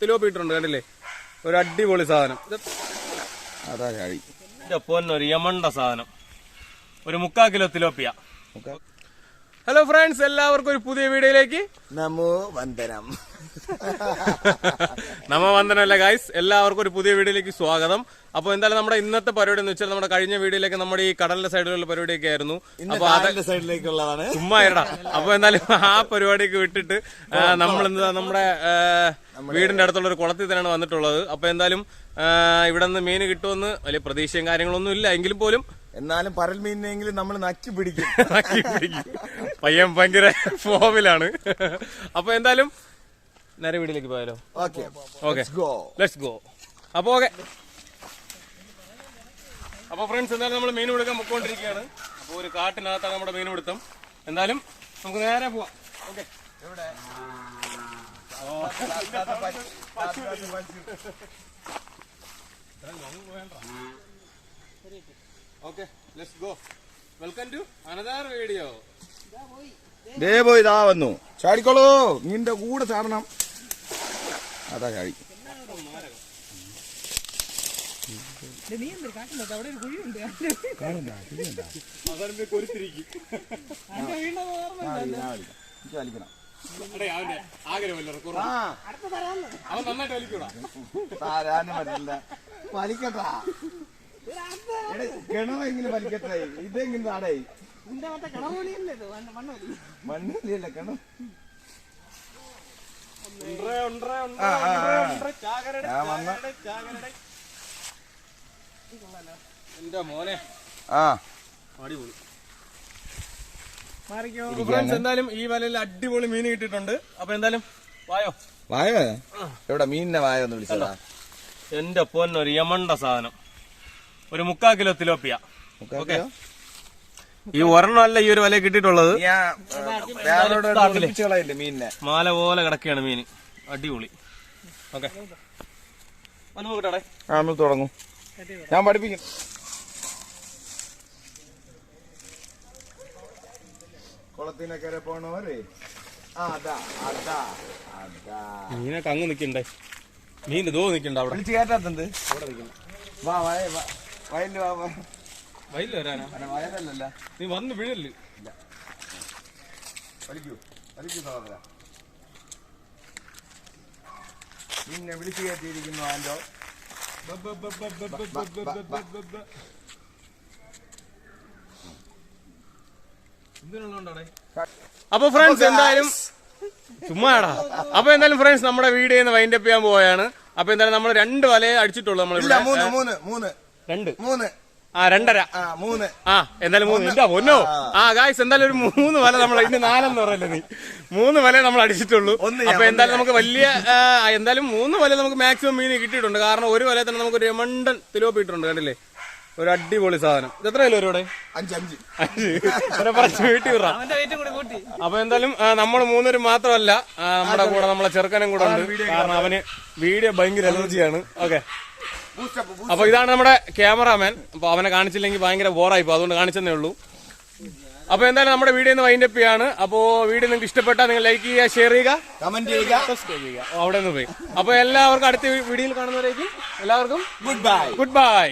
തിലോപ്പി ഇട്ടിട്ടുണ്ട് കണ്ടില്ലേ, ഒരു അടിപൊളി സാധനം. അതാ ചാടി പൊന്നൊരു യമണ്ട സാധനം, ഒരു 3/4 കിലോ തിലോപ്പിയ. ഹലോ ഫ്രണ്ട്സ്, എല്ലാവർക്കും ഒരു പുതിയ വീഡിയോയിലേക്ക് നമോ വന്ദനം. നമവന്ദനമല്ല ഗൈസ്, എല്ലാവർക്കും ഒരു പുതിയ വീഡിയോയിലേക്ക് സ്വാഗതം. അപ്പൊ എന്തായാലും നമ്മുടെ ഇന്നത്തെ പരിപാടി എന്ന് വെച്ചാൽ നമ്മുടെ കഴിഞ്ഞ വീഡിയോയിലേക്ക് നമ്മുടെ ഈ കടലിന്റെ സൈഡിലുള്ള പരിപാടിയൊക്കെ ആയിരുന്നു. അപ്പൊ അതിന്റെ സൈഡിലേക്കുള്ളതാണ് ചുമ്മാ ഇരടാ. അപ്പൊ എന്തായാലും ആ പരിപാടിയൊക്കെ വിട്ടിട്ട് നമ്മൾ എന്താ നമ്മുടെ വീടിന്റെ അടുത്തുള്ള ഒരു കുളത്തിൽ തന്നെയാണ് വന്നിട്ടുള്ളത്. അപ്പൊ എന്തായാലും ഇവിടെ നിന്ന് മീൻ കിട്ടുമെന്ന് വലിയ പ്രതീക്ഷയും കാര്യങ്ങളൊന്നും ഇല്ല, എങ്കിലും പോലും എന്നാലും പരൽ മീനിനെങ്കിലും നമ്മൾ നക്കി പിടിക്കും. പയ്യൻ ഭയങ്കര ഫോമിലാണ്. അപ്പൊ എന്തായാലും നേരെ വീട്ടിലേക്ക് പോയാലോ? Okay, let's go. അപ്പൊ ഓക്കെ, അപ്പൊ ഫ്രണ്ട്സ് എന്തായാലും നമ്മൾ മീൻ പിടുക്കാൻ പൊക്കോണ്ടിരിക്കുകയാണ്. അപ്പൊ ഒരു കാട്ടിനകത്താണ് നമ്മുടെ മീൻ പിടുത്തം. എന്തായാലും നമുക്ക് നേരെ പോവാം. Okay, okay, let's go. Welcome to another video. ദേ പോയി ഇതാ വന്നു, ചാടിക്കോളൂ, മീനിന്റെ കൂടെ ചാടണം. അതാ ചാടി. വലിക്കട്ടാ, കിണറെങ്കിലും വലിക്കട്ടെ. ഇതെങ്കിലും താടേ മണ്ണില്ല കിണർ. എന്റെ മോനെ അടിപൊളി. എന്തായാലും ഈ വലയിൽ അടിപൊളി മീൻ കിട്ടിയിട്ടുണ്ട്. അപ്പൊ എന്തായാലും വായോ എവിടെ മീനിനെ വായോ എന്ന് വിളിച്ചതാ. എന്റെ പൊന്നൊരു യമണ്ട സാധനം, ഒരു 3/4 കിലോ തിലോപ്പിയ. ഓക്കെ, ഈ ഒരെണ്ണമല്ല ഈ ഒരു വല കിട്ടിയിട്ടുള്ളത്, മീനിനെ മാല പോലെ കിടക്കുകയാണ് മീന്. അടിപൊളി. ഓക്കെ, നമ്മൾ തുടങ്ങും, ഞാൻ പഠിപ്പിക്കും. കുളത്തിനൊക്കെ പോണവരെ മീനൊക്കെ അങ്ങ് നിക്കണ്ടേ, മീൻ ഇതോ നിക്കണ്ട അവിടെ. വിളിച്ച് കയറ്റാത്തത് വാ വയലില് വാ. വയലിൽ വരാനാ? വയലല്ല, നീ വന്ന് വീഴല്. വലിക്കൂ സഹോദര. നിന്നെ വിളിച്ചു കയറ്റിയിരിക്കുന്നു ആൻഡോ. അപ്പൊ ഫ്രണ്ട്സ് എന്തായാലും ചുമ്മാടാ. അപ്പൊ എന്തായാലും ഫ്രണ്ട്സ് നമ്മുടെ വീഡിയോ വൈൻഡ് അപ്പ് ചെയ്യാൻ പോവുകയാണ്. അപ്പൊ എന്തായാലും നമ്മൾ 2 വലയെ അടിച്ചിട്ടുള്ളൂ. നമ്മൾ 2 എന്തായാലും 3. എന്താ പൊന്നോ. ഗായ്സ് എന്തായാലും ഒരു 3 വല നമ്മൾ, ഇനി 4 എന്ന് പറയല്ലേ നീ, 3 വല നമ്മൾ അടിച്ചിട്ടുള്ളൂ. അപ്പൊ എന്തായാലും നമുക്ക് വലിയ എന്തായാലും 3 വല നമുക്ക് മാക്സിമം മീൻ കിട്ടിയിട്ടുണ്ട്. കാരണം ഒരു വലയിൽ തന്നെ നമുക്ക് ഒരു യമണ്ടൻ തിലോപ്പി ഇട്ടിട്ടുണ്ട്. കണ്ടില്ലേ, ഒരു അടിപൊളി സാധനം. ഇത് എത്ര കിലോ ഇവിടെ? 5 വീട്ടിൽ വിടാം. അപ്പൊ എന്തായാലും നമ്മൾ 3 പേരും മാത്രമല്ല, നമ്മുടെ കൂടെ നമ്മളെ ചെറുക്കനും കൂടെ ഉണ്ട്. കാരണം അവന് വീഡിയോ ഭയങ്കര അലർജിയാണ്. ഓക്കെ, അപ്പൊ ഇതാണ് നമ്മുടെ ക്യാമറാമാൻ. അപ്പൊ അവനെ കാണിച്ചില്ലെങ്കിൽ ഭയങ്കര ബോറായിപ്പോ, അതുകൊണ്ട് കാണിച്ചെന്നേ ഉള്ളൂ. അപ്പൊ എന്തായാലും നമ്മുടെ വീഡിയോ വൈൻഡ് അപ്പ് ചെയ്യാണ്. അപ്പോ വീഡിയോ നിങ്ങൾക്ക് ഇഷ്ടപ്പെട്ടാൽ നിങ്ങൾ ലൈക്ക് ചെയ്യുക, ഷെയർ ചെയ്യുക, കമന്റ് ചെയ്യുക, സബ്സ്ക്രൈബ് ചെയ്യുക. അവിടെ നിന്ന് പോയി. അപ്പൊ എല്ലാവർക്കും അടുത്ത വീഡിയോയിൽ കാണുന്നവരേക്കും എല്ലാവർക്കും ഗുഡ് ബൈ.